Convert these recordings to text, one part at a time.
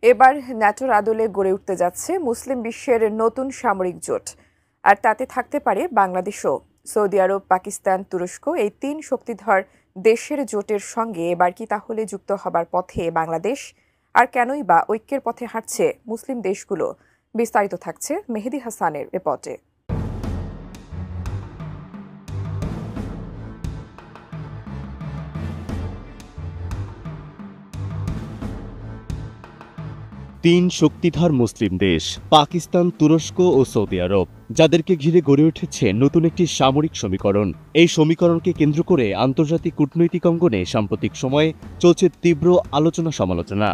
এবার ন্যাটোর আদলে গড়ে উঠতে যাচ্ছে মুসলিম বিশ্বের নতুন সামরিক জোট, আর তাতে থাকতে পারে বাংলাদেশও। সৌদি আরব, পাকিস্তান, তুরস্ক এই তিন শক্তিধর দেশের জোটের সঙ্গে এবার কি তাহলে যুক্ত হবার পথে বাংলাদেশ? আর কেনই বা ঐক্যের পথে হাঁটছে মুসলিম দেশগুলো? বিস্তারিত থাকছে মেহেদী হাসানের রিপোর্টে। তিন শক্তিধর মুসলিম দেশ পাকিস্তান, তুরস্ক ও সৌদি আরব, যাদেরকে ঘিরে গড়ে উঠেছে নতুন একটি সামরিক সমীকরণ। এই সমীকরণকে কেন্দ্র করে আন্তর্জাতিক কূটনৈতিক অঙ্গনে সাম্প্রতিক সময়ে চলছে তীব্র আলোচনা সমালোচনা।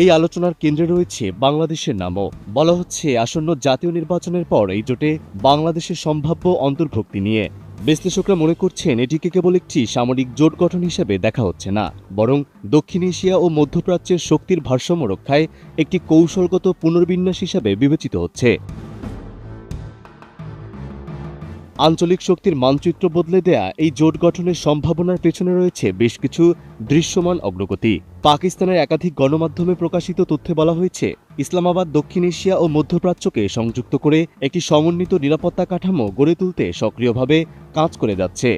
এই আলোচনার কেন্দ্রে রয়েছে বাংলাদেশের নামও। বলা হচ্ছে আসন্ন জাতীয় নির্বাচনের পর এই জোটে বাংলাদেশের সম্ভাব্য অন্তর্ভুক্তি নিয়ে। বিশ্লেষকরা মনে করছেন এটিকে কেবল একটি সামরিক জোট গঠন হিসেবে দেখা হচ্ছে না, বরং দক্ষিণ এশিয়া ও মধ্যপ্রাচ্যের শক্তির ভারসাম্য রক্ষায় একটি কৌশলগত পুনর্বিন্যাস হিসেবে বিবেচিত হচ্ছে। আঞ্চলিক শক্তির মানচিত্র বদলে দেয়া এই জোট গঠনের সম্ভাবনার পেছনে রয়েছে বেশ কিছু দৃশ্যমান অগ্রগতি। পাকিস্তানের একাধিক গণমাধ্যমে প্রকাশিত তথ্যে বলা হয়েছে, ইসলামাবাদ দক্ষিণ এশিয়া ও মধ্যপ্রাচ্যকে সংযুক্ত করে একটি সমন্বিত নিরাপত্তা কাঠামো গড়ে তুলতে সক্রিয়ভাবে কাজ করে যাচ্ছে।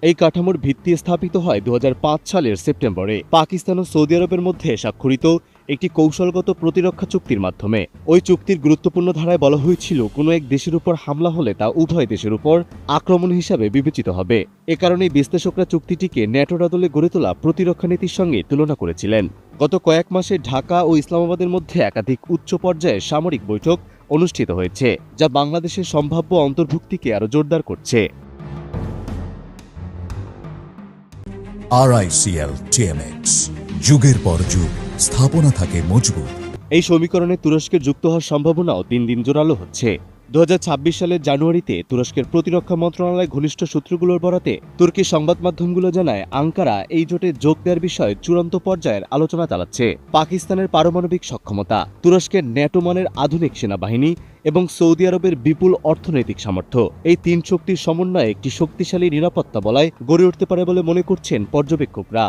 এই কাঠামোর ভিত্তি স্থাপিত হয় 2005 সালের সেপ্টেম্বরে পাকিস্তান ও সৌদি আরবের মধ্যে স্বাক্ষরিত একটি কৌশলগত প্রতিরক্ষা চুক্তির মাধ্যমে। ওই চুক্তির গুরুত্বপূর্ণ ধারায় বলা হয়েছিল, কোনো এক দেশের উপর হামলা হলে তা উভয় দেশের উপর আক্রমণ হিসাবে বিবেচিত হবে। এ কারণেই বিশ্লেষকরা চুক্তিটিকে ন্যাটোর আদলে গড়ে তোলা প্রতিরক্ষা নীতির সঙ্গে তুলনা করেছিলেন। গত কয়েক মাসে ঢাকা ও ইসলামাবাদের মধ্যে একাধিক উচ্চ পর্যায়ের সামরিক বৈঠক অনুষ্ঠিত হয়েছে, যা বাংলাদেশের সম্ভাব্য অন্তর্ভুক্তিকে আরও জোরদার করছে। RICL TMX, যুগের পর যুগ স্থাপনা থাকে মজবুত। এই সমীকরণে তুরস্কের যুক্ত হওয়ার সম্ভাবনাও দিন দিন জোরালো হচ্ছে। 2026 সালের জানুয়ারিতে তুরস্কের প্রতিরক্ষা মন্ত্রণালয় ঘনিষ্ঠ সূত্রগুলোর বরাতে তুর্কি সংবাদ মাধ্যমগুলো জানায়, আঙ্কারা এই জোটে যোগ দেওয়ার বিষয়ে চূড়ান্ত পর্যায়ের আলোচনা চালাচ্ছে। পাকিস্তানের পারমাণবিক সক্ষমতা, তুরস্কের ন্যাটো মানের আধুনিক সেনাবাহিনী এবং সৌদি আরবের বিপুল অর্থনৈতিক সামর্থ্য, এই তিন শক্তির সমন্বয়ে একটি শক্তিশালী নিরাপত্তা বলয় গড়ে উঠতে পারে বলে মনে করছেন পর্যবেক্ষকরা।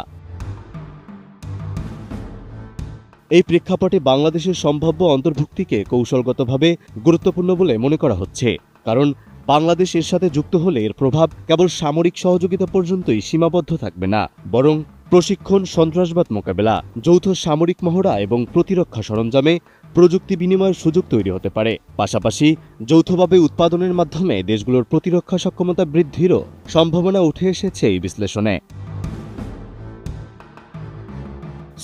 এই প্রেক্ষাপটে বাংলাদেশের সম্ভাব্য অন্তর্ভুক্তিকে কৌশলগতভাবে গুরুত্বপূর্ণ বলে মনে করা হচ্ছে, কারণ বাংলাদেশ এর সাথে যুক্ত হলে এর প্রভাব কেবল সামরিক সহযোগিতা পর্যন্তই সীমাবদ্ধ থাকবে না, বরং প্রশিক্ষণ, সন্ত্রাসবাদ মোকাবেলা, যৌথ সামরিক মহড়া এবং প্রতিরক্ষা সরঞ্জামে প্রযুক্তি বিনিময়ের সুযোগ তৈরি হতে পারে। পাশাপাশি যৌথভাবে উৎপাদনের মাধ্যমে দেশগুলোর প্রতিরক্ষা সক্ষমতা বৃদ্ধিরও সম্ভাবনা উঠে এসেছে এই বিশ্লেষণে।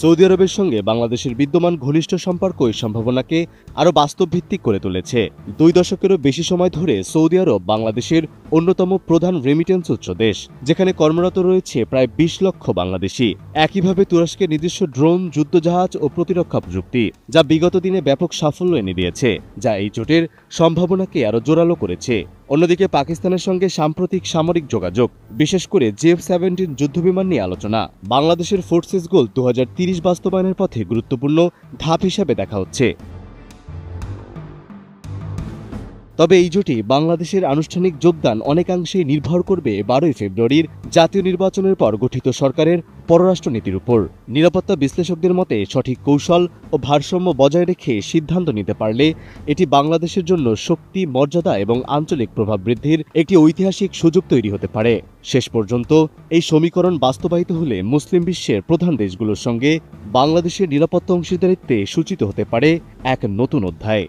সৌদি আরবের সঙ্গে বাংলাদেশের বিদ্যমান ঘনিষ্ঠ সম্পর্ক এই সম্ভাবনাকে আরও বাস্তবভিত্তিক করে তুলেছে। 2 দশকেরও বেশি সময় ধরে সৌদি আরব বাংলাদেশের অন্যতম প্রধান রেমিটেন্স উৎস দেশ, যেখানে কর্মরত রয়েছে প্রায় 20 লক্ষ বাংলাদেশি। একইভাবে তুরস্কের নিজস্ব ড্রোন, যুদ্ধজাহাজ ও প্রতিরক্ষা প্রযুক্তি, যা বিগত দিনে ব্যাপক সাফল্য এনে দিয়েছে, যা এই জোটের সম্ভাবনাকে আরও জোরালো করেছে। অন্যদিকে পাকিস্তানের সঙ্গে সাম্প্রতিক সামরিক যোগাযোগ, বিশেষ করে JF-17 যুদ্ধবিমান নিয়ে আলোচনা, বাংলাদেশের ফোর্সেস গোল 2030 বাস্তবায়নের পথে গুরুত্বপূর্ণ ধাপ হিসেবে দেখা হচ্ছে। তবে এই জোটে বাংলাদেশের আনুষ্ঠানিক যোগদান অনেকাংশেই নির্ভর করবে 12 ফেব্রুয়ারির জাতীয় নির্বাচনের পর গঠিত সরকারের পররাষ্ট্রনীতির উপর। নিরাপত্তা বিশ্লেষকদের মতে সঠিক কৌশল ও ভারসাম্য বজায় রেখে সিদ্ধান্ত নিতে পারলে এটি বাংলাদেশের জন্য শক্তি, মর্যাদা এবং আঞ্চলিক প্রভাব বৃদ্ধির একটি ঐতিহাসিক সুযোগ তৈরি হতে পারে। শেষ পর্যন্ত এই সমীকরণ বাস্তবায়িত হলে মুসলিম বিশ্বের প্রধান দেশগুলোর সঙ্গে বাংলাদেশের নিরাপত্তা অংশীদারিত্বে সূচিত হতে পারে এক নতুন অধ্যায়।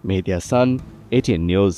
মেহেদী হাসান, ATN নিউজ।